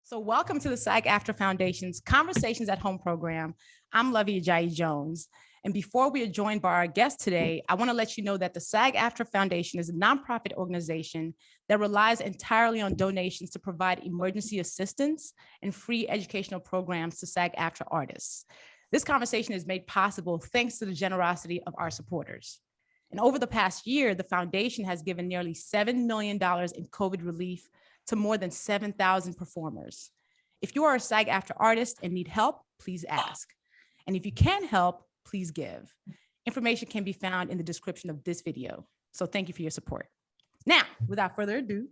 So welcome to the SAG-AFTRA Foundation's Conversations at Home program. I'm Luvvie Ajayi Jones. And before we are joined by our guest today, I want to let you know that the SAG-AFTRA Foundation is a nonprofit organization that relies entirely on donations to provide emergency assistance and free educational programs to SAG-AFTRA artists. This conversation is made possible thanks to the generosity of our supporters. And over the past year, the foundation has given nearly $7 million in COVID relief to more than 7,000 performers. If you are a SAG-AFTRA artist and need help, please ask. And if you can help, please give. Information can be found in the description of this video. So thank you for your support. Now, without further ado,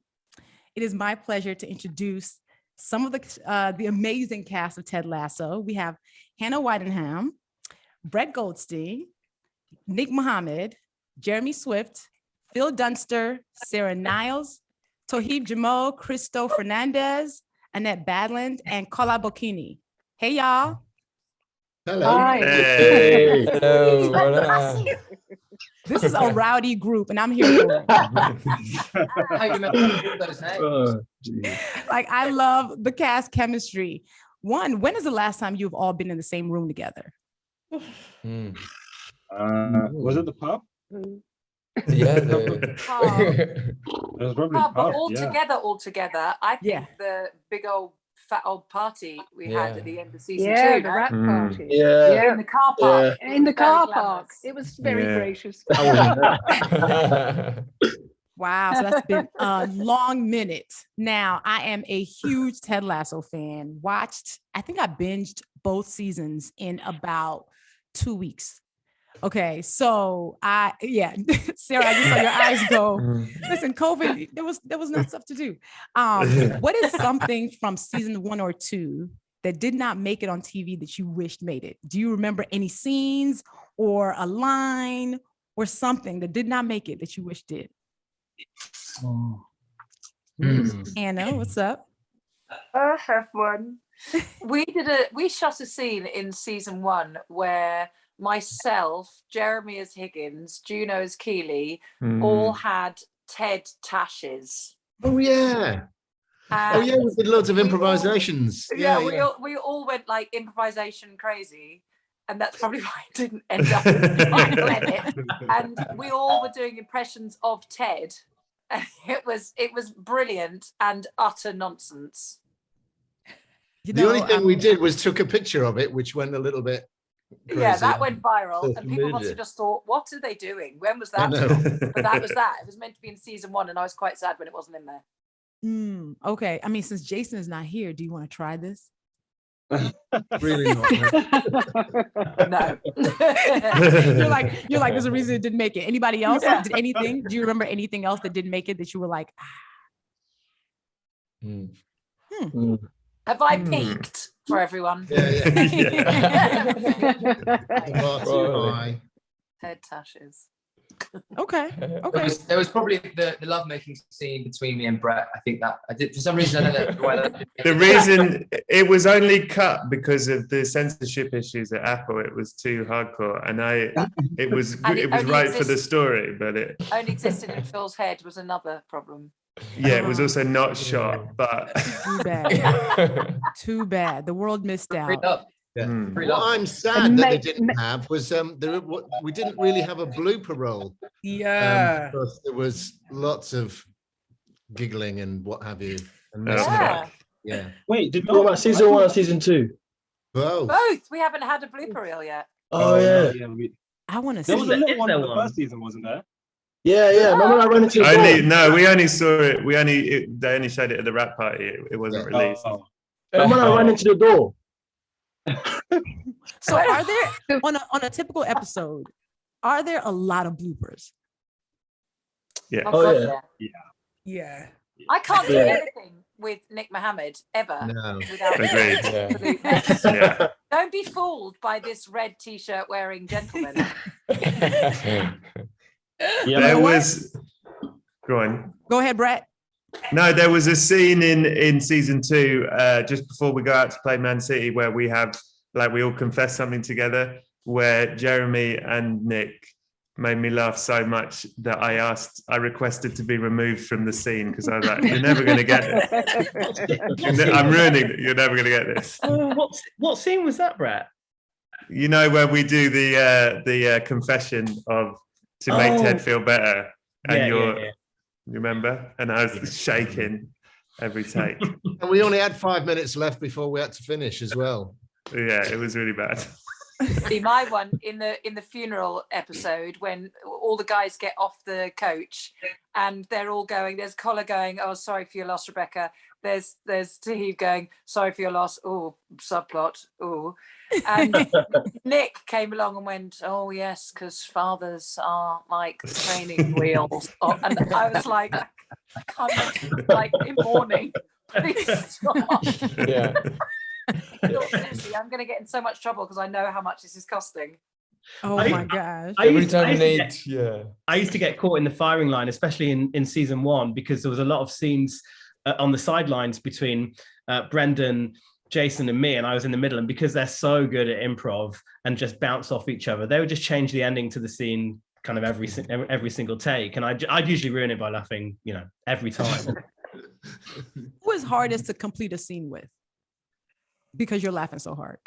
it is my pleasure to introduce some of the amazing cast of TED Lasso. We have Hannah Waddingham, Brett Goldstein, Nick Mohammed, Jeremy Swift, Phil Dunster, Sarah Niles, Toheeb, Jimoh, Cristo, Fernández, Annette, Badland, and Kola, Bokinni. Hey, y'all. Hello. Hi. Hey. Hello. This is a rowdy group, and I'm here for it. Like, I love the cast chemistry. One, when is the last time you've all been in the same room together? Was it the pub? Yeah, It was probably the But pub. all together, I think the big old fat old party we had at the end of season 2. The rap party. In the car park. In the Very car glamorous. park. It was very gracious. Wow, so that's been a long minute. Now, I am a huge Ted Lasso fan. I think I binged both seasons in about 2 weeks. Okay, so Sarah, I just saw your eyes go. Listen, COVID, there was no stuff to do. What is something from season 1 or 2 that did not make it on TV that you wished made it? Do you remember any scenes or a line or something that did not make it that you wish did? Anna, what's up? I have one. We shot a scene in season 1 where myself, Jeremy as Higgins, Juno as Keeley, all had TED tashes. Oh yeah. We did loads of improvisations. We all went like improvisation crazy, and that's probably why I didn't end up in the final edit. And we all were doing impressions of TED. It was brilliant and utter nonsense. The only thing we did was took a picture of it, which went a little bit crazy. Yeah, that went viral, and people must have just thought, "What are they doing? When was that?" But that was that. It was meant to be in season 1, and I was quite sad when it wasn't in there. Okay, I mean, since Jason is not here, do you want to try this? Really not. No. you're like, there's a reason it didn't make it. Anybody else did anything? Do you remember anything else that didn't make it that you were like, Have I peaked for everyone? Head tashes. Okay. There was probably the lovemaking scene between me and Brett. I think that I did for some reason. I don't know why that the reason it was only cut because of the censorship issues at Apple. It was too hardcore, and it was right for the story, but it only existed in Phil's head was another problem. Yeah, it was also not shot, but too bad. The world missed out. What I'm sad that they didn't have was we didn't really have a blooper roll. Yeah, because there was lots of giggling and what have you. And Wait, did what about season 1 or season 2? Both. We haven't had a blooper reel yet. Oh yeah. I want to see. There was a little one in the first season, wasn't there? Yeah. Remember I ran into the door? we only saw it. They only showed it at the rap party. It wasn't released. Remember I ran into the door? So are there on a typical episode, are there a lot of bloopers? Yeah. Yeah. I can't do anything with Nick Mohammed ever without Agreed. Yeah. Don't be fooled by this red t-shirt wearing gentleman. There was. Go on. Go ahead, Brett. No, there was a scene in season 2, just before we go out to play Man City, where we all confess something together, where Jeremy and Nick made me laugh so much that I requested to be removed from the scene because I was like, you're never going to get this. I'm ruining it. You're never going to get this. What scene was that, Brett? You know, where we do the confession to make Ted feel better. And you remember? And I was shaking every take. And we only had 5 minutes left before we had to finish as well. Yeah, it was really bad. See, my one in the funeral episode, when all the guys get off the coach and they're all going, there's Kola going, oh, sorry for your loss, Rebecca. There's Toheeb going, sorry for your loss. Oh, subplot. Oh. And Nick came along and went, oh, yes, because fathers are like training wheels. Oh, and I was like, like in mourning. Please stop. Yeah. No, seriously, I'm going to get in so much trouble because I know how much this is costing. Oh my gosh. I used to get caught in the firing line, especially in season 1, because there was a lot of scenes on the sidelines between Brendan, Jason and me, and I was in the middle. And because they're so good at improv and just bounce off each other, they would just change the ending to the scene kind of every single take. And I'd usually ruin it by laughing, every time. Who is hardest to complete a scene with? Because you're laughing so hard.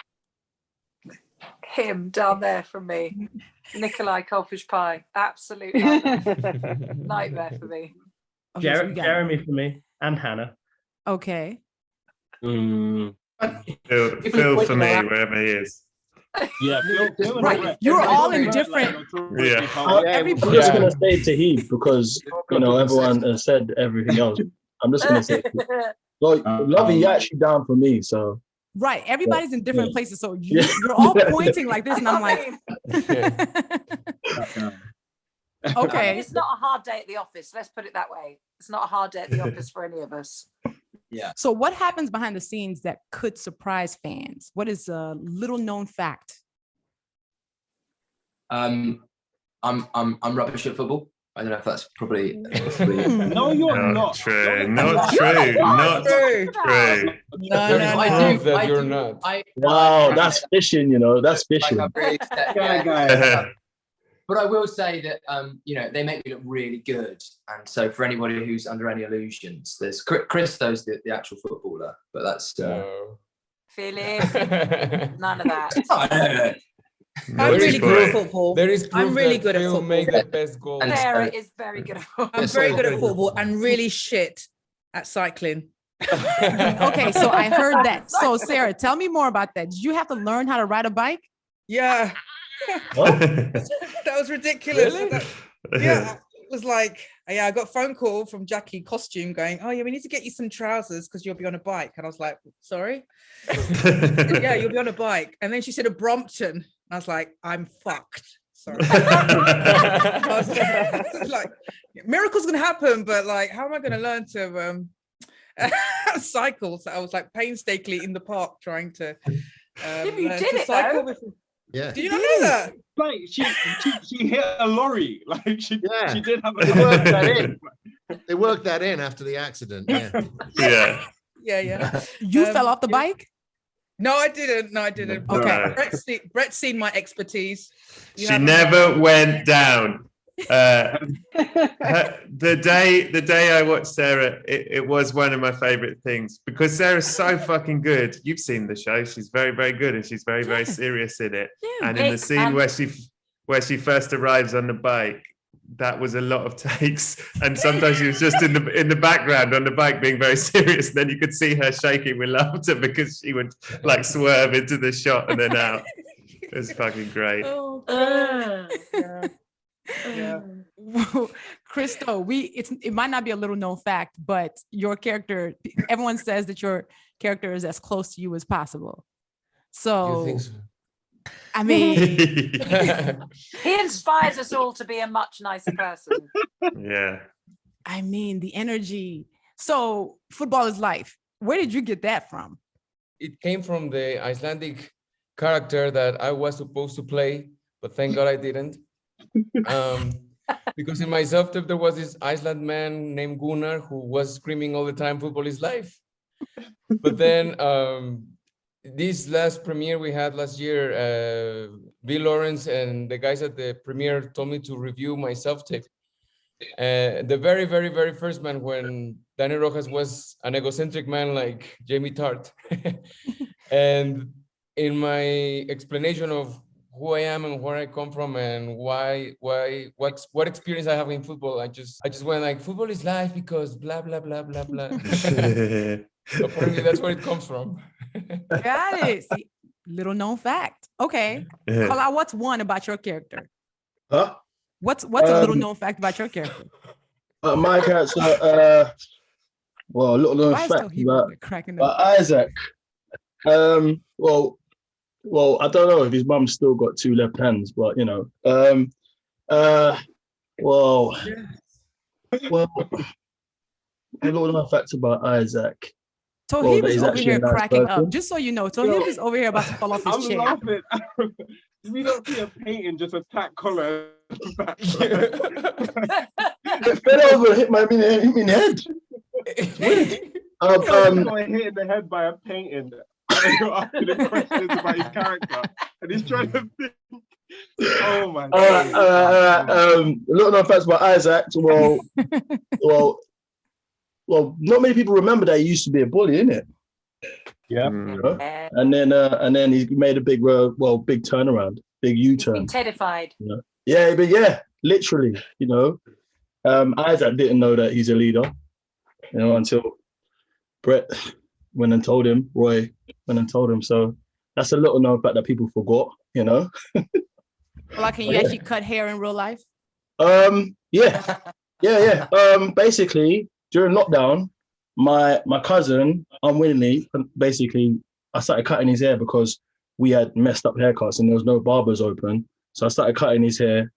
Him down there from me. Nikolai Coldfish Pie. Absolute nightmare for me. Okay, so Jeremy for me and Hannah. Okay. Phil for me, wherever he is. Yeah, Phil right. You're all in different. Yeah. I'm just gonna say Toheeb because everyone has said everything else. I'm just gonna say, Luvvie, you're actually down for me, so. Right, everybody's in different places, so you're all pointing like this, and I'm like, okay. It's not a hard day at the office. Let's put it that way. It's not a hard day at the office for any of us. Yeah. So, what happens behind the scenes that could surprise fans? What is a little known fact? I'm rubbish at football. I don't know if that's probably. No, you're not. True. Not true. Not true. That you're not. Wow, that's fishing. That's fishing. But I will say that they make me look really good, and so for anybody who's under any illusions, there's Cristo's the actual footballer, but that's Philip. None of that. I'm really good at football. There is I'm really good at football. Make the best goal. Sarah is very good at football. I'm very good at football and really shit at cycling. Okay, so I heard that. So Sarah, tell me more about that. Did you have to learn how to ride a bike? Yeah. That was ridiculous. Really? Yeah, it was like, I got a phone call from Jackie Costume going, oh yeah, we need to get you some trousers because you'll be on a bike. And I was like, sorry? Yeah, you'll be on a bike. And then she said a Brompton. I was like, I'm fucked. Sorry. I was like, miracles can happen, but like, how am I going to learn to cycle? So I was like painstakingly in the park trying to you did it cycle. Yeah. Did you not know that? Like she hit a lorry. Like she did have They worked that in. They worked that in after the accident. Yeah. Yeah. You fell off the bike? No, I didn't. Okay. Brett's seen my expertise. She never went down. The day I watched Sarah, it was one of my favorite things because Sarah's so fucking good. You've seen the show. She's very, very good, and she's very, very serious in it. And in the scene where she first arrives on the bike, that was a lot of takes, and sometimes she was just in the background on the bike being very serious. And then you could see her shaking with laughter because she would like swerve into the shot and then out. It was fucking great. Yeah. Cristo, it might not be a little known fact, but your character, everyone says that your character is as close to you as possible. So, You think so? I mean, he inspires us all to be a much nicer person. Yeah. I mean, the energy. So, football is life. Where did you get that from? It came from the Icelandic character that I was supposed to play, but thank God I didn't. Because in my self-tape there was this Iceland man named Gunnar who was screaming all the time, "Football is life." But then this last premiere we had last year, V. Lawrence and the guys at the premiere told me to review my self-tape. The very, very, very first man, when Danny Rojas was an egocentric man like Jamie Tart. And in my explanation of who I am and where I come from and what experience I have in football, I just went like, football is life because blah, blah, blah, blah, blah. Apparently that's where it comes from. Got it. See, little known fact. Okay. Kola, what's one about your character? Huh? What's a little known fact about your character? My character, well, a little known fact about Isaac. Well, I don't know if his mum's still got 2 left hands, but you know, well, a little known fact about Isaac. Toheeb is over here cracking up. Just so you know, Toheeb is over here about to fall off his chair. Laughing. We don't see a painting, just attack Kola. It fell over and hit me in the head. Got hit in the head by a painting. You're asking him questions about his character, and he's trying to think. Oh my God. A little known facts about Isaac. Well, not many people remember that he used to be a bully, innit? Yeah. You know? And then he made a big turnaround, big U-turn. Terrified. You know? Yeah, but yeah, literally, you know. Isaac didn't know that he's a leader, you know, until Brett went and told him, Roy went and told him. So that's a little known fact that people forgot, you know. Like, can you actually cut hair in real life? Yeah. Basically, during lockdown, my cousin unwittingly, basically, I started cutting his hair because we had messed up haircuts and there was no barbers open. So I started cutting his hair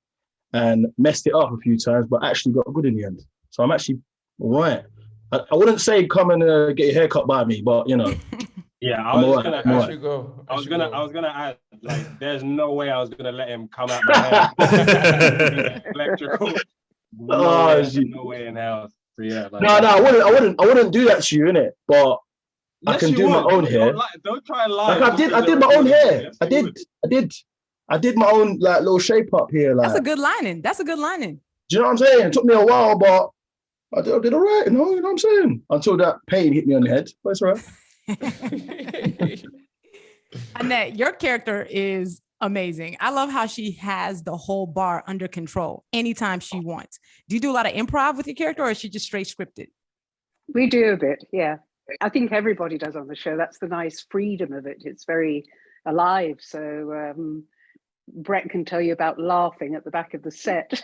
and messed it up a few times, but actually got good in the end. So I'm actually all right. I wouldn't say come and get your hair cut by me, but you know. Yeah, I was gonna add, like, there's no way I was gonna let him come out my hair. Electrical. No way in hell. So yeah. Like, no, I wouldn't do that to you, innit? But I can do my own hair. Don't try and lie. Like I did my own hair. I did my own like little shape up here. Like, that's a good lining. Do you know what I'm saying? It took me a while, but I did all right. You know what I'm saying? Until that pain hit me on the head. But it's all right. Annette, your character is amazing. I love how she has the whole bar under control anytime she wants. Do you do a lot of improv with your character, or is she just straight scripted? We do a bit, yeah. I think everybody does on the show. That's the nice freedom of it. It's very alive. So Brett can tell you about laughing at the back of the set.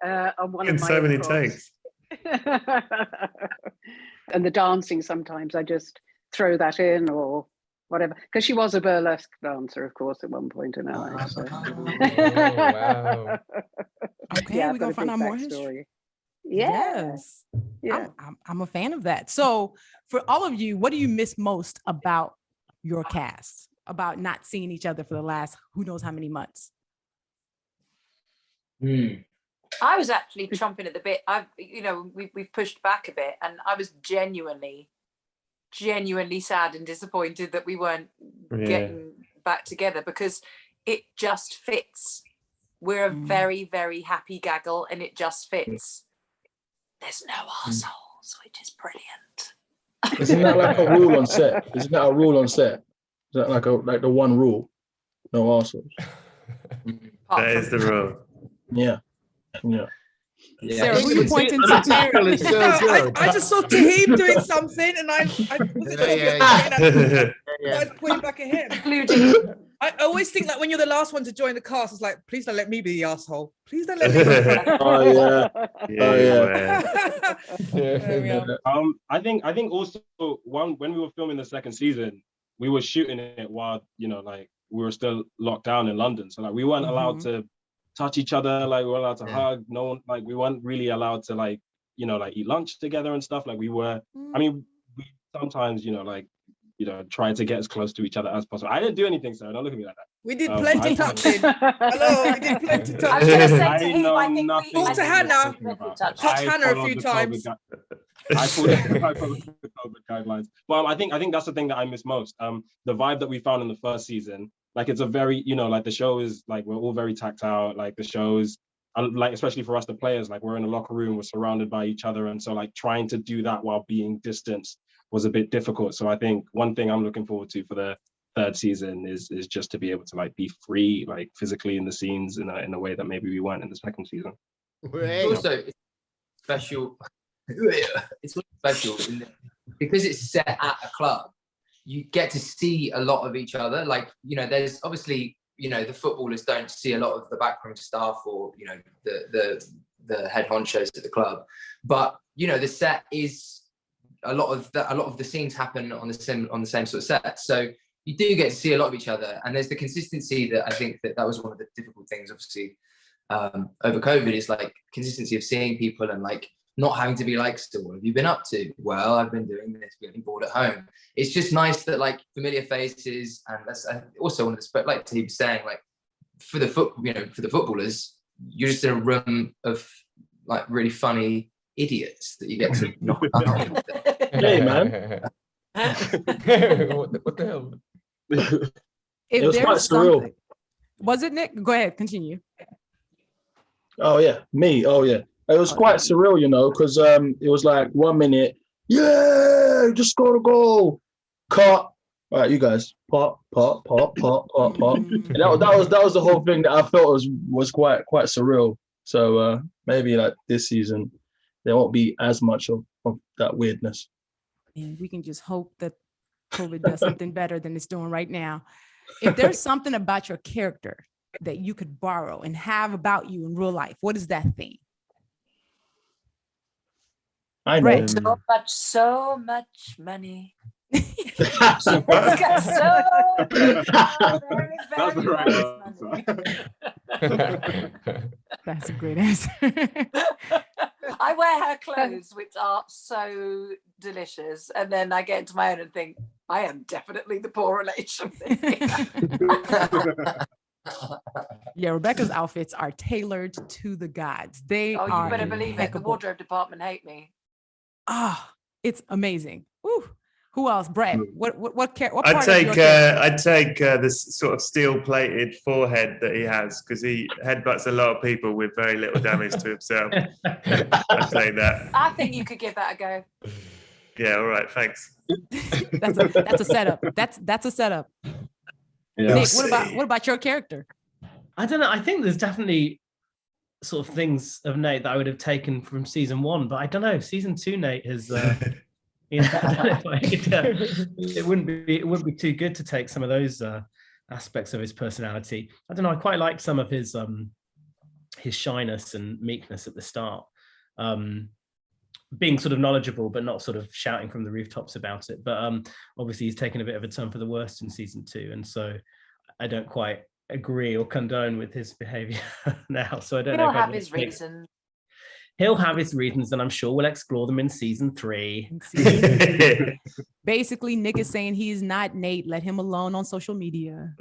On one of my so many takes. And the dancing, sometimes I just throw that in or whatever, because she was a burlesque dancer, of course, at one point in her life. So. Wow. Okay, yeah, we're gonna find out more history. Yes. Yeah. I'm a fan of that. So for all of you, what do you miss most about your cast, about not seeing each other for the last who knows how many months? I was actually chomping at the bit. We've pushed back a bit, and I was genuinely sad and disappointed that we weren't getting back together, because it just fits. We're a very, very happy gaggle, and it just fits. There's no arseholes, which is brilliant. Isn't that like a rule on set? Isn't that a rule on set? Is that like the one rule? No arseholes. That is the rule. Yeah. Sarah, who you pointing to? I just saw Toheeb doing something, and I was pointing back at him. I always think like when you're the last one to join the cast, it's like, please don't let me be the asshole. Please don't let me be the I think also when we were filming the second season, we were shooting it while, like we were still locked down in London. So like we weren't allowed to touch each other, like we weren't allowed to hug, no one, like we weren't really allowed to like eat lunch together and stuff. Like we were, we sometimes, try to get as close to each other as possible. I didn't do anything, so don't look at me like that. We did plenty touching. Hello, we did plenty touching. I was going to say to him, I think talk to Hannah. Touch Hannah a few times. I followed the COVID guidelines. But I think that's the thing that I miss most. The vibe that we found in the first season, like it's a very, like the show is like, we're all very tactile. Like the shows, like especially for us, the players, like we're in a locker room, we're surrounded by each other. And so like trying to do that while being distanced was a bit difficult. So I think one thing I'm looking forward to for the third season is just to be able to like be free, like physically in the scenes in a way that maybe we weren't in the second season. Also, it's special. It's special because it's set at a club. You get to see a lot of each other. Like, there's obviously, the footballers don't see a lot of the backroom staff or, the head honchos at the club. But, the set is a lot of the scenes happen on the same sort of set. So you do get to see a lot of each other. And there's the consistency that I think that was one of the difficult things, obviously, over COVID, is like consistency of seeing people and like not having to be like, so what have you been up to? Well, I've been doing this, getting bored at home. It's just nice that like familiar faces, and that's also one of the, like Toheeb was saying, like for the footballers, you're just in a room of like really funny idiots that you get to knock out. Hey man. what the hell? It was quite surreal. Was it, Nick? Go ahead, continue. Oh yeah, me. Oh yeah. It was quite surreal, because it was like 1 minute, yeah, just scored a goal. Cut. All right, you guys, pop. And that was the whole thing that I felt was quite surreal. So maybe like this season, there won't be as much of that weirdness. And we can just hope that COVID does something better than it's doing right now. If there's something about your character that you could borrow and have about you in real life, what is that thing? I know. So much money. It's got so very, very money. That's a great answer. I wear her clothes, which are so delicious, and then I get into my own and think, I am definitely the poor relation. Yeah, Rebecca's outfits are tailored to the gods. They are. You better believe it. The wardrobe department hate me. It's amazing. Woo. Who else? Brett, what I'd take this sort of steel-plated forehead that he has, because he headbutts a lot of people with very little damage to himself. I'd take that. I think you could give that a go. Yeah, all right, thanks. That's a setup. That's a setup. Yeah. Nick, what about your character? I don't know. I think there's definitely sort of things of Nate that I would have taken from season 1, but I don't know. Season 2, Nate has. It wouldn't be too good to take some of those aspects of his personality. I don't know. I quite liked some of his shyness and meekness at the start, being sort of knowledgeable but not sort of shouting from the rooftops about it. But obviously he's taken a bit of a turn for the worst in season 2, and so I don't quite agree or condone with his behaviour now. So I don't know. He'll have his reasons. He'll have his reasons, and I'm sure we'll explore them in season 3. Basically, Nick is saying he's not Nate. Let him alone on social media.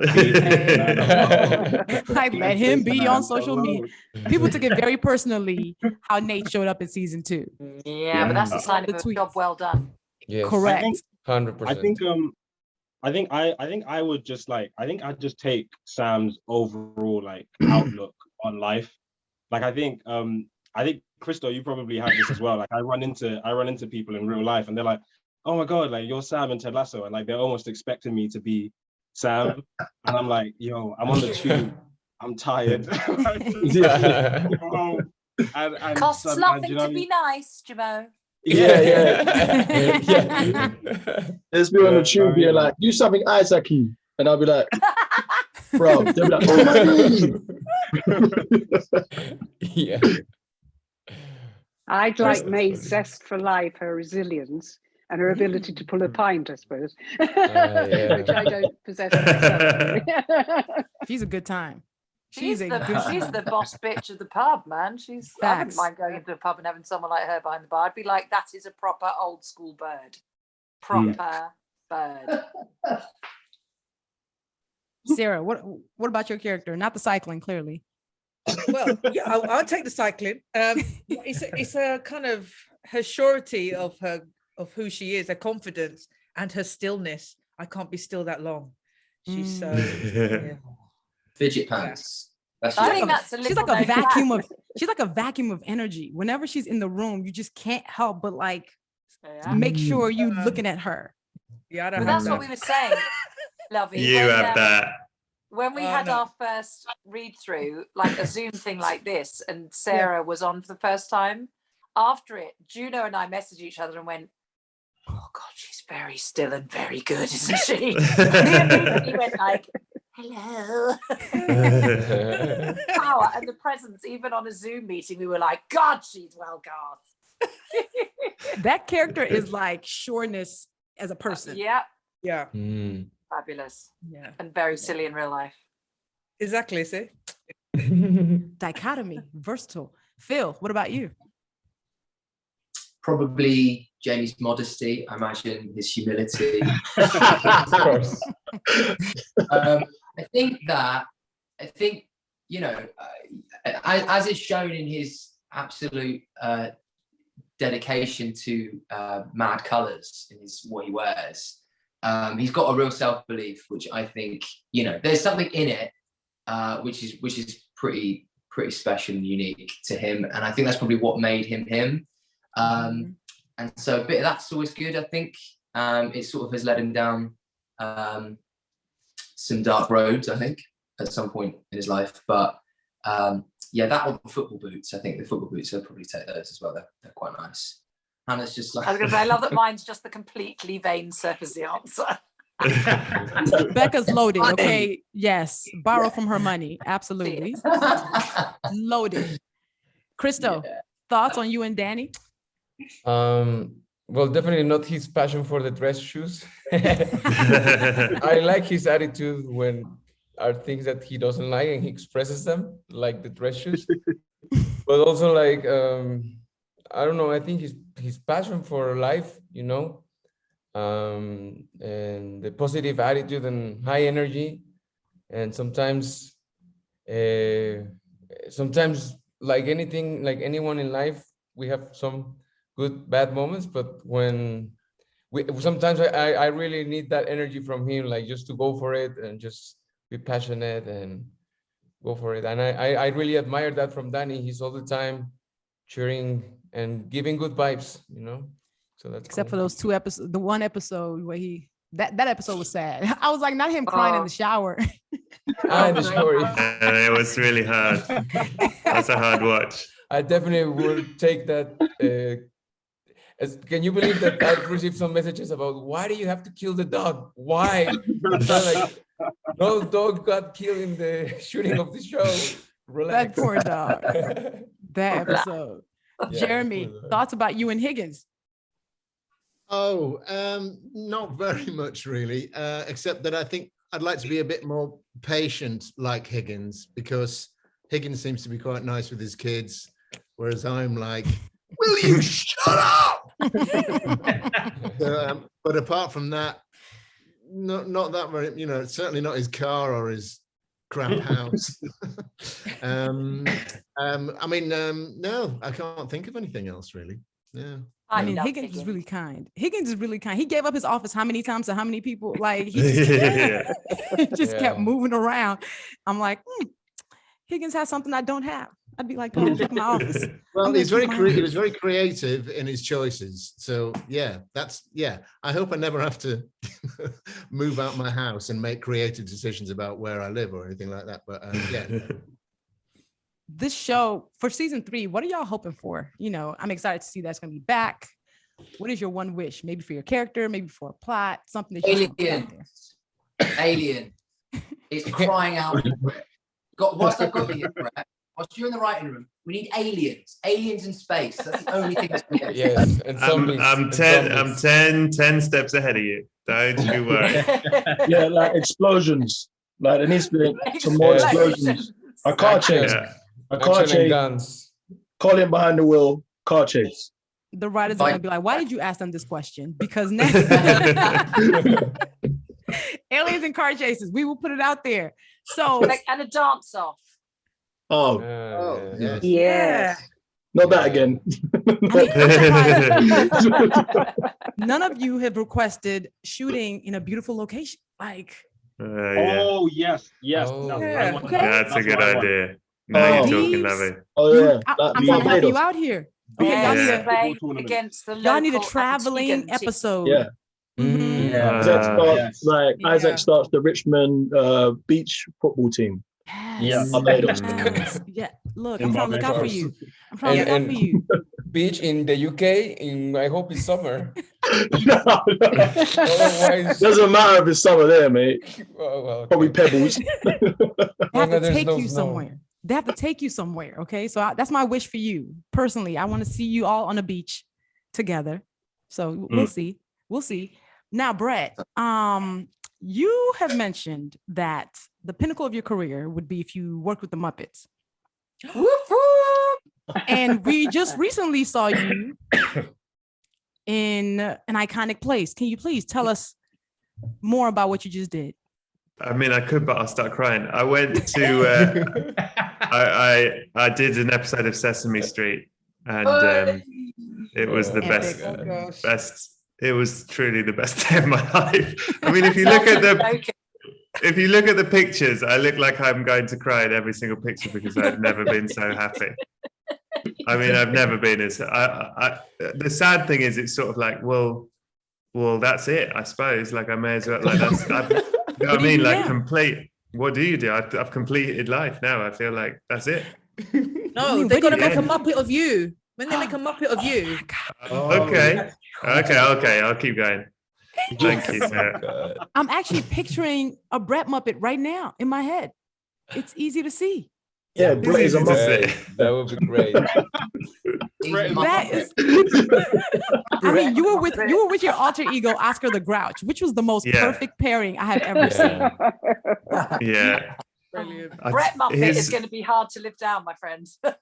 Like, let him be on social media. People took it very personally how Nate showed up in season 2. Yeah, but that's a sign of a job well done. Yes. Correct. 100%. I think I would just I'd just take Sam's overall like outlook on life. Like I think Cristo, you probably have this as well. Like I run into people in real life and they're like, oh my God, like you're Sam in Ted Lasso. And like, they're almost expecting me to be Sam. And I'm like, yo, I'm on the tube. I'm tired. Costs nothing to be nice, Jimoh. Yeah. There's me on the tube being like, do something Isaac-y. And I'll be like, bro, they'll be like, oh my God. Yeah. I'd like May's zest for life, her resilience, and her ability to pull a pint, I suppose, which I don't possess myself. She's a good time. She's the boss bitch of the pub, man. I wouldn't mind going into a pub and having someone like her behind the bar. I'd be like, that is a proper old school bird. Proper bird. Sarah, what about your character? Not the cycling, clearly. Well, yeah, I'll take the cycling. It's a kind of her surety of who she is, her confidence and her stillness. I can't be still that long. She's so fidget pants. I think that's a little she's like a vacuum of energy. Whenever she's in the room, you just can't help but like make sure you looking at her. Yeah, well, that's what we were saying, Luvvie. You have that. When we had our first read through, like a Zoom thing like this, and Sarah was on for the first time. After it, Juno and I messaged each other and went, "Oh God, she's very still and very good, isn't she?" He went like, "Hello." Power and the presence, even on a Zoom meeting, we were like, "God, she's well cast." That character is like sureness as a person. Yeah. Fabulous. Yeah. And very silly in real life. Exactly. See? Dichotomy, versatile. Phil, what about you? Probably Jamie's modesty. I imagine his humility. Of course. I think, you know, as is shown in his absolute dedication to mad colours in what he wears, he's got a real self-belief, which I think, you know, there's something in it which is pretty special and unique to him, and I think that's probably what made him him. And so a bit of that's always good. I think it sort of has led him down some dark roads, I think, at some point in his life. But yeah, that or the football boots. I think the football boots, I'll probably take those as well. They're quite nice. And it's just like, I was gonna say, I love that mine's just the completely vain surface the answer. Becca's loaded, okay? Yes, borrow from her money, absolutely. Loaded. Cristo, thoughts on you and Danny? Well, definitely not his passion for the dress shoes. I like his attitude when are things that he doesn't like and he expresses them, like the dress shoes. But also like, I don't know, I think his passion for life, you know, and the positive attitude and high energy. And sometimes like anything, like anyone in life, we have some good, bad moments, but when sometimes I really need that energy from him, like just to go for it and just be passionate and go for it. And I really admire that from Danny. He's all the time cheering and giving good vibes, you know. So that's except for those 2 episodes, the one episode where that episode was sad. I was like, not him crying in the shower. In the shower. It was really hard. That's a hard watch. I definitely would take that. Can you believe that I received some messages about why do you have to kill the dog? Why? Like, no dog got killed in the shooting of the show. Relax. That poor dog. That episode. Yeah, Jeremy, thoughts about you and Higgins? Oh, not very much really, except that I think I'd like to be a bit more patient like Higgins, because Higgins seems to be quite nice with his kids, whereas I'm like, will you shut up? But apart from that, not that very, you know, certainly not his car or his crap house. I mean, no, I can't think of anything else really. Yeah. I mean, Higgins is really kind. Higgins is really kind. He gave up his office how many times to how many people? Like he just kept moving around. I'm like, Higgins has something I don't have. I'd be like, go check my office. Well, he was very creative in his choices. So yeah, I hope I never have to move out my house and make creative decisions about where I live or anything like that. But yeah. This show for season 3, what are y'all hoping for? You know, I'm excited to see that's going to be back. What is your one wish? Maybe for your character, maybe for a plot, something that you Alien. It's crying out. Whilst I've got here, Brett, whilst you're in the writing room, we need aliens in space. That's the only thing that's going to get. Yes, and I'm 10 steps ahead of you. Don't you worry. Yeah, like explosions. Like there needs to be some more explosions. A car chase. A car chase. Guns. Colin behind the wheel. Car chase. The writers are gonna be like, why did you ask them this question? Because now aliens and car chases, we will put it out there. So and a dance off. Oh, yes. yeah. Not that again. None of you have requested shooting in a beautiful location. Like, yeah. Oh yes. Oh, yeah. Okay. That's a good what I want. idea. Now you're talking, Maldives. Luvvie. Oh yeah, I'm trying to help you out here. Okay, Yeah, y'all need Yeah. a, play Tournament. against the y'all need a local traveling Antiguan team. episode. yeah. Mhm. Yeah. Isaac starts yes. like Yeah. Isaac starts the Richmond beach football team. Yes. Barbados. Yes. Yeah. Look, I'm In trying to look out for Barbados. you. I'm trying to look out for you. Beach in the UK. I hope it's summer. No. Otherwise, Doesn't matter if it's summer there, mate. well, Probably okay. Pebbles. They have Long to as there's take no you snow. somewhere. They have to take you somewhere. Okay. So that's my wish for you personally. I want to see you all on a beach together. So we'll see. We'll see. Now, Brett, you have mentioned that the pinnacle of your career would be if you worked with the Muppets. And we just recently saw you in an iconic place. Can you please tell us more about what you just did? I mean, I could, but I'll start crying. I went to, I did an episode of Sesame Street, and it was the Epic. Oh gosh. best. It was truly the best day of my life. I mean, if you look at the pictures, I look like I'm going to cry in every single picture because I've never been so happy. I mean, I've never been as. The sad thing is, it's sort of like, well, that's it, I suppose. Like, I may as well. Like, that's. You know what I mean? Like, complete. What do you do? I've completed life now. I feel like that's it. No, they're gonna make a Muppet of you. When they make a Muppet of you. Okay. I'll keep going. Thank you, Sarah. I'm actually picturing a Brett Muppet right now in my head. It's easy to see. Yeah, Brett is a Muppet. That would be great. That is. I mean, you were with your alter ego, Oscar the Grouch, which was the most perfect pairing I have ever seen. Yeah. Brilliant. Brett Muppet is going to be hard to live down, my friends. Brett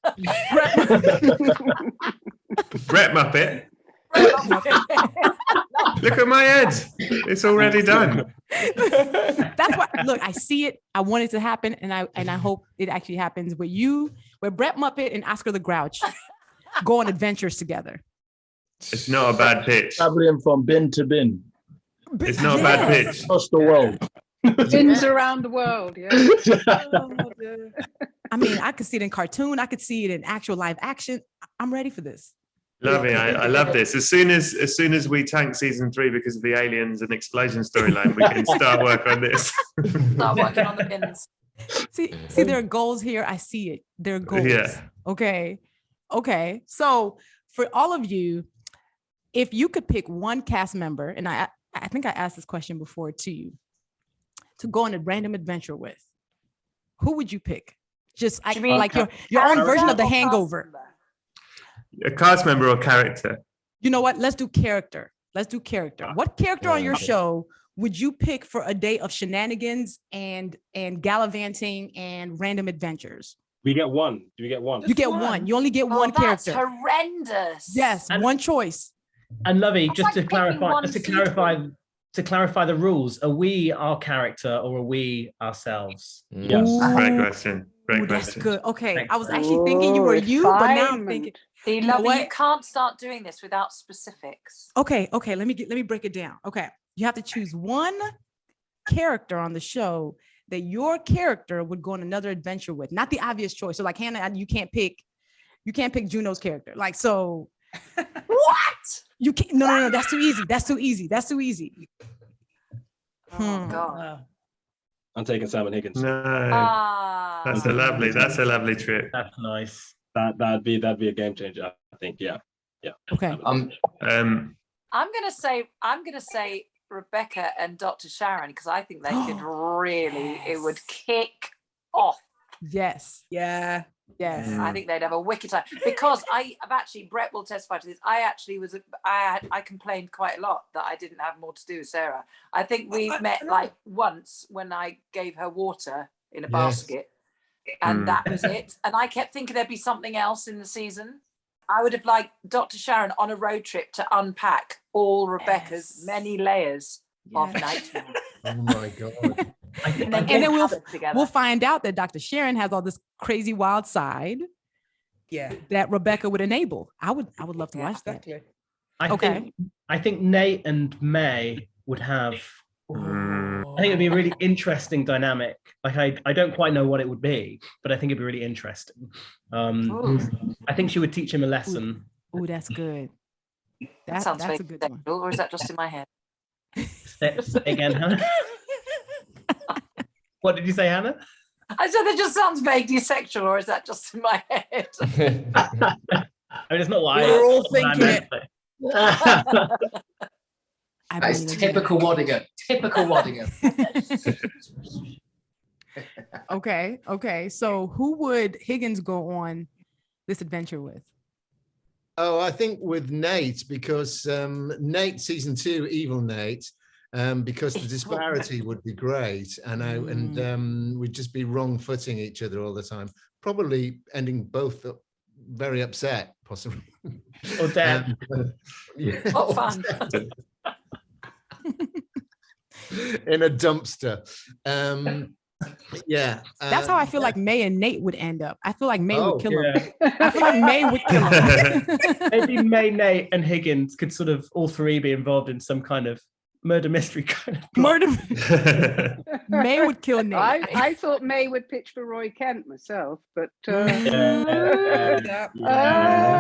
Muppet. Look at my head. It's already done. That's what. Look, I see it. I want it to happen, and I hope it actually happens. Where Brett Muppet and Oscar the Grouch go on adventures together. It's not a bad pitch. Traveling from bin to bin. It's not a bad pitch. Across the world. Bins around the world, yeah. I mean, I could see it in cartoon. I could see it in actual live action. I'm ready for this. Lovely. I love this. As soon as we tank season 3 because of the aliens and explosion storyline, we can start work on this. Start working on the pins. See, there are goals here. I see it. There are goals. Yeah. Okay. So for all of you, if you could pick one cast member, and I think I asked this question before to you, to go on a random adventure with, who would you pick? Just like your own version of The Hangover. A cast member or character? You know what? Let's do character. What character on your show would you pick for a day of shenanigans and gallivanting and random adventures? We get one. Do we get one? You get one. You only get one character. That's horrendous. Yes, one choice. And Luvvie, just like to clarify the rules, are we our character or are we ourselves? Yes. Great question. That's good. Okay. I was actually thinking you were you, but now I'm thinking. See, Luvvie, you can't start doing this without specifics. Okay. Let me break it down. Okay. You have to choose one character on the show that your character would go on another adventure with. Not the obvious choice. So like Hannah, you can't pick Juno's character. Like, so what? You can't. No. That's too easy. Oh God. I'm taking Simon Higgins. No. That's a lovely trip. That's nice. That'd be a game changer, I think. Yeah. Okay. I'm gonna say Rebecca and Dr. Sharon, because I think they could really, it would kick off. Yes. Yeah. Yes. I think they'd have a wicked time, because Brett will testify to this. I complained quite a lot that I didn't have more to do with Sarah. I think we met like once when I gave her water in a basket, and that was it. And I kept thinking there'd be something else in the season. I would have liked Dr. Sharon on a road trip to unpack all Rebecca's many layers of nightmare. Oh my God. And then we'll find out that Dr. Sharon has all this crazy wild side, Yeah. that Rebecca would enable. I would love to watch that. Exactly. I think Nate and May would have. I think it'd be a really interesting dynamic. Like I don't quite know what it would be, but I think it'd be really interesting. I think she would teach him a lesson. Oh, that's good. That sounds that's very a good one. sexual, or is that just in my head? Say again, Hannah. What did you say, Hannah? I said that just sounds vaguely sexual, or is that just in my head? I mean, it's not what We're all what I thinking meant, it. but- That is typical Waddingham. Typical Waddingham. Okay. So who would Higgins go on this adventure with? Oh, I think with Nate, because Nate season 2, evil Nate, because the disparity would be great, and we'd just be wrong-footing each other all the time, probably ending both up very upset, possibly. Or dead. What fun. In a dumpster. Yeah. That's how I feel like May and Nate would end up. I feel like May would kill him. Yeah. I feel like May would kill him. Maybe May, Nate, and Higgins could sort of all three be involved in some kind of murder mystery kind of plot. Murder. May would kill Nate. I thought May would pitch for Roy Kent myself, but Yeah.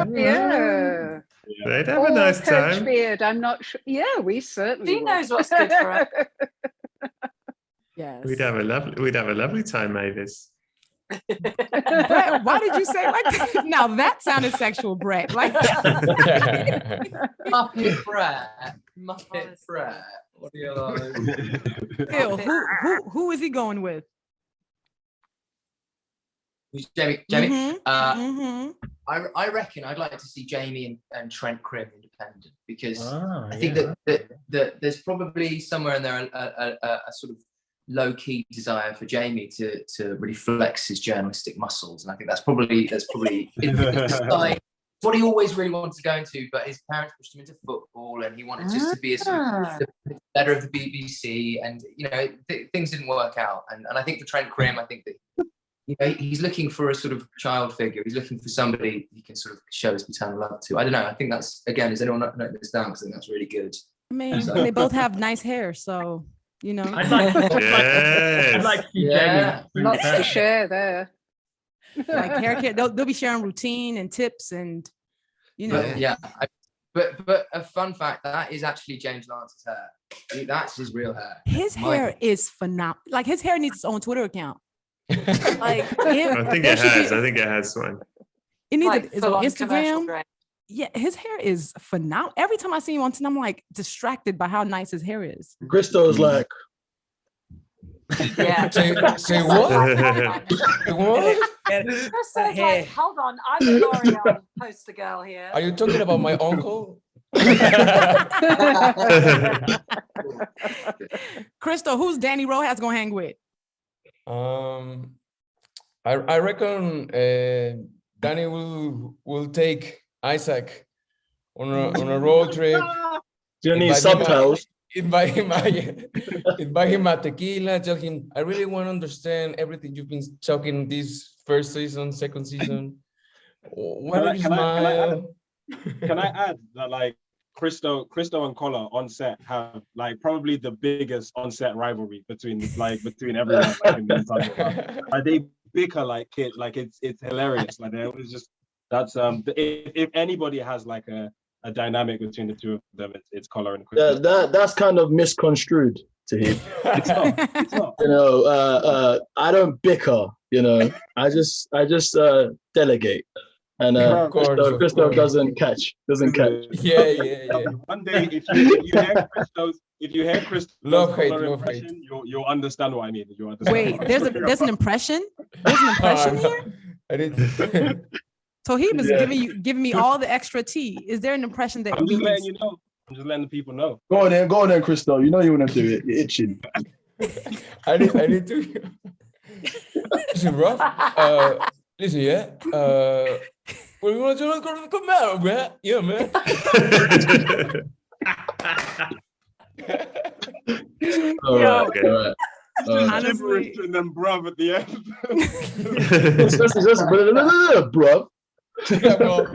yeah. They'd have a nice Coach time. Beard, I'm not sure. Yeah, we certainly. She would. knows what's good for her. Yes. We'd have a lovely time, Mavis. Brett, why did you say it like that? Now that sounded sexual, Brett. Like Muppet Brett. What do you like? Phil, who is he going with? Who's Jamie? Jamie? Mhm. I reckon I'd like to see Jamie and Trent Crimm independent, because Ah, I think that there's probably somewhere in there a sort of low-key desire for Jamie to really flex his journalistic muscles, and I think that's probably it's like what he always really wanted to go into, but his parents pushed him into football, and he wanted just to be a sort of the better of the BBC, and things didn't work out, and I think for Trent Crimm, I think that he's looking for a sort of child figure. He's looking for somebody he can sort of show his maternal love to. I don't know. I think that's, again, does anyone note this down? Because I think that's really good. I mean, they both have nice hair, so I'd like to see Jamie. Lots to share there. like hair care. They'll be sharing routine and tips, and But a fun fact, that is actually James Lance's hair. That's his real hair. His hair is phenomenal. Like his hair needs its own Twitter account. Like I think it has one. It needs Like its own full-on commercial Instagram. grade. Yeah, his hair is phenomenal. Every time I see him on, I'm like distracted by how nice his hair is. Cristo's like, Yeah. Say what? Say what? Chris says, like, hold on, I'm the L'Oreal poster girl here. Are you talking about my uncle? Cristo, who's Danny Rojas gonna hang with? I reckon Danny will take Isaac on a road trip. do you need subtitles? Invite him a tequila. Tell him, I really want to understand everything you've been talking this first season, second season. Why don't you smile? Can I add that, like, Cristo and Kola on set have like probably the biggest on-set rivalry between everyone. Like, in the entire like, they bicker like kids. Like it's hilarious. Like it was just if anybody has like a dynamic between the two of them, it's Kola and Cristo. That's kind of misconstrued, Toheeb. It's not. I don't bicker. I just delegate. And Cristo doesn't catch. Yeah. One day, if you hear Cristo's love hate. impression, you'll understand what I mean. You'll understand. Wait, there's an impression. There's an impression here. I didn't. Toheeb is giving me all the extra tea. Is there an impression that I'm just letting you know. I'm just letting the people know. Go on then, Cristo. You know you want to do it. You're itching. I need to. Listen, bro. Listen, yeah. Well, you want to come out, man? Yeah, man. All right. Honestly, and then bruv at the end. Bruv. Yeah, well,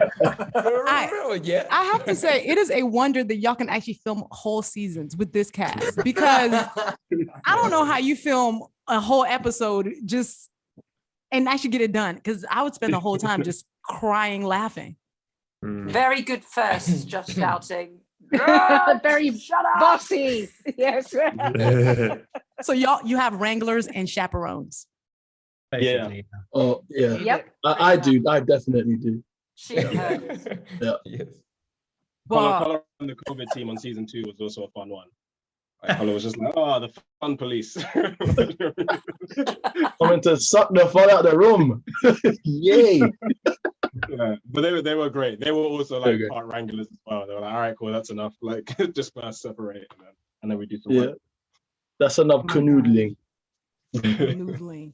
I have to say, it is a wonder that y'all can actually film whole seasons with this cast, because I don't know how you film a whole episode just and actually get it done, because I would spend the whole time just crying, laughing. Very good first, just shouting. Very bossy. Yes. So you have wranglers and chaperones. Basically. Yeah. Oh, yeah. Yep. I do. I definitely do. She hers. Yeah. Yes. Kola on the COVID team on season 2 was also a fun one. Like, Kola was just like, oh, the fun police. Coming to suck the fun out of the room. Yay. Yeah, but they were great. They were also like Okay. part wranglers as well. They were like, all right, cool, that's enough. Like, just gonna separate, and then we do some Yeah. work. That's enough canoodling. Noodling.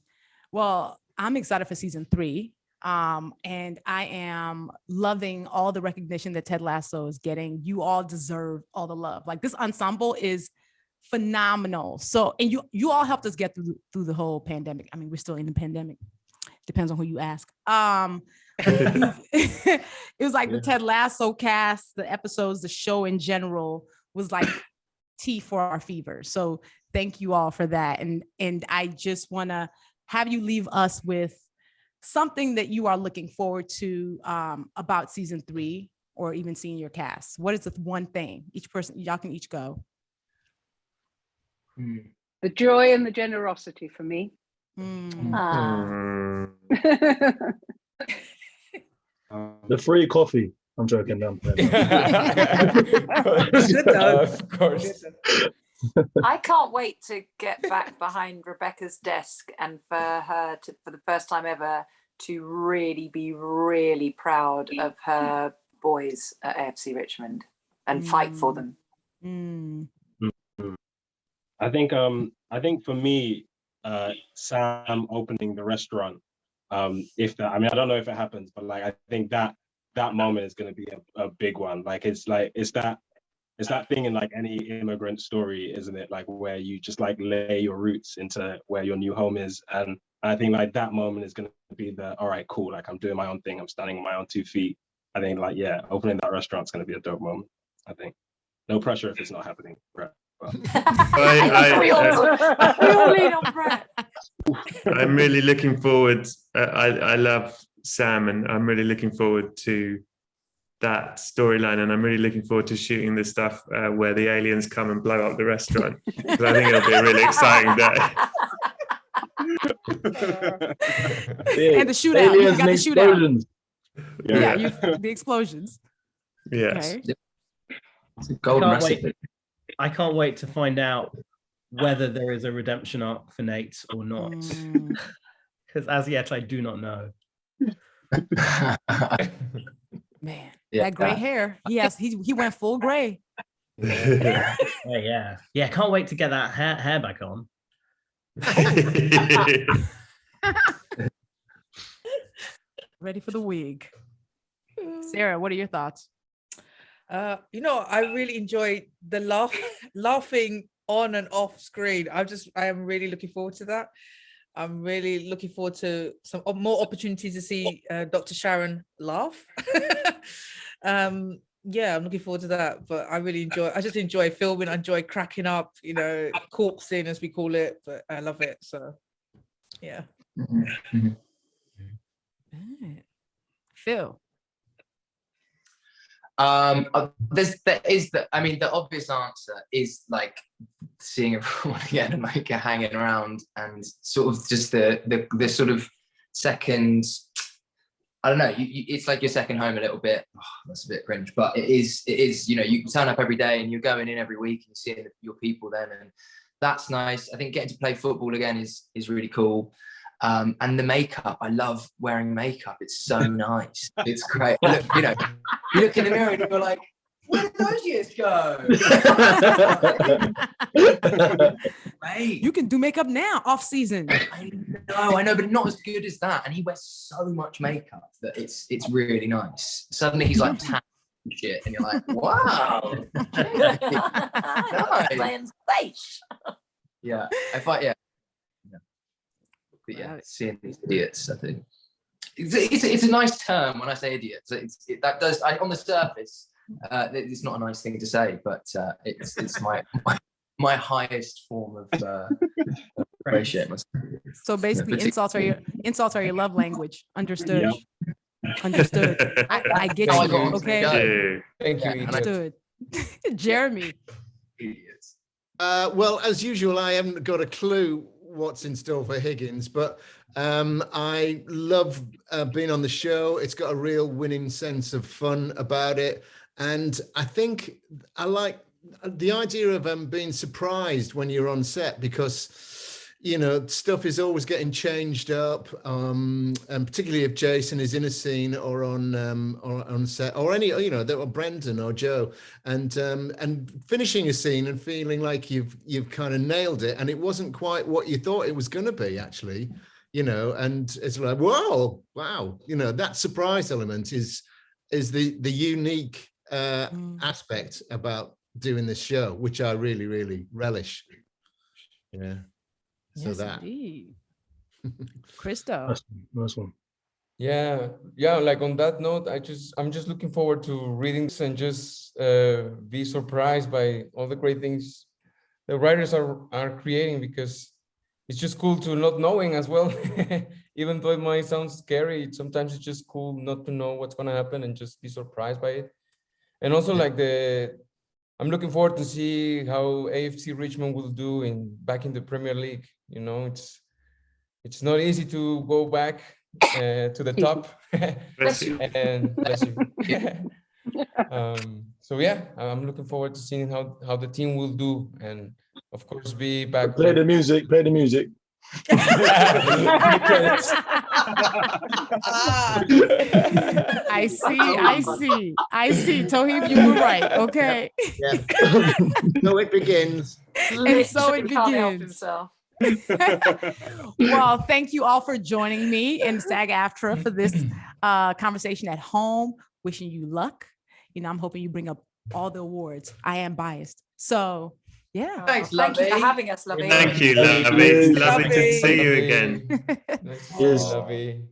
Well, I'm excited for season 3. And I am loving all the recognition that Ted Lasso is getting. You all deserve all the love. Like, this ensemble is phenomenal. So, and you all helped us get through the whole pandemic. I mean, we're still in the pandemic. Depends on who you ask. It was like the Ted Lasso cast, the episodes, the show in general was like tea for our fever. So thank you all for that. And I just want to have you leave us with something that you are looking forward to about season 3, or even seeing your cast. What is the one thing? Each person, y'all can each go. The joy and the generosity for me. The free coffee. I'm joking. I'm playing. Of course. I can't wait to get back behind Rebecca's desk and for her to, for the first time ever, to really be really proud of her boys at AFC Richmond and fight for them. I think for me, Sam opening the restaurant, if that, I mean, I don't know if it happens, but like, I think that moment is going to be a big one. Like, it's that thing in like any immigrant story, isn't it? Like, where you just like lay your roots into where your new home is. And I think like that moment is going to be all right, cool. Like, I'm doing my own thing. I'm standing on my own 2 feet. I think like, yeah, opening that restaurant's going to be a dope moment. I think no pressure if it's not happening. Right. We all lean on Brett. I'm really looking forward. I love Sam, and I'm really looking forward to that storyline, and I'm really looking forward to shooting the stuff where the aliens come and blow up the restaurant, because I think it'll be a really exciting day. And the shootout. You got the shootout. The explosions. Yes. Okay. It's a golden recipe. I can't wait to find out whether there is a redemption arc for Nate or not. Because as yet, I do not know. Man, that gray hair. Yes, he went full gray. Yeah. Can't wait to get that hair back on. Ready for the wig. Sarah, what are your thoughts? I really enjoyed the laughing on and off screen. I am really looking forward to that. I'm really looking forward to some more opportunities to see Dr. Sharon laugh. I'm looking forward to that. But I just enjoy filming. I enjoy cracking up, corpsing as we call it. But I love it. So, yeah. Phil. The obvious answer is like seeing everyone again and like hanging around, and sort of just the sort of second, I don't know, it's like your second home a little bit. Oh, that's a bit cringe, but it is, you turn up every day and you're going in every week and seeing your people then, and that's nice. I think getting to play football again is really cool. And the makeup, I love wearing makeup. It's so nice. It's great. Look, you look in the mirror and you're like, where did those years go? Mate. You can do makeup now, off season. I know, but not as good as that. And he wears so much makeup that it's really nice. Suddenly he's like tan and shit, and you're like, wow. Nice. Playing space. Yeah, But yeah, seeing these idiots, I think, it's a nice term when I say idiot. So that does on the surface, it's not a nice thing to say, but it's my highest form of appreciate myself. So basically, insults are your love language. Understood. Understood. I get you. Okay. Thank you. Understood. Jeremy. Well, as usual, I haven't got a clue what's in store for Higgins, but I love being on the show. It's got a real winning sense of fun about it. And I think I like the idea of being surprised when you're on set, because stuff is always getting changed up, and particularly if Jason is in a scene or on set, or any, or Brendan or Joe, and finishing a scene and feeling like you've kind of nailed it, and it wasn't quite what you thought it was going to be, actually, and it's like, whoa, wow, that surprise element is the unique aspect about doing this show, which I really, really relish. Yeah. So yes, that. Cristo. Nice one. Yeah. Like on that note, I'm just looking forward to reading this and just be surprised by all the great things the writers are creating, because it's just cool to not knowing as well. Even though it might sound scary, sometimes it's just cool not to know what's going to happen and just be surprised by it. And also I'm looking forward to see how AFC Richmond will do back in the Premier League. It's not easy to go back to the top. Bless you. And bless you. So yeah, I'm looking forward to seeing how the team will do, and of course be back. Play the music. I see. Toheeb, you were right. Okay. Yeah. So it begins. And so it Can't help begins. himself. Well, thank you all for joining me in SAG-AFTRA for this conversation at home. Wishing you luck. I'm hoping you bring up all the awards. I am biased. So yeah. Thanks, Thank you for Luvvie. having us, Luvvie. Thank you, Luvvie. It's lovely to see you again. Yes, Luvvie.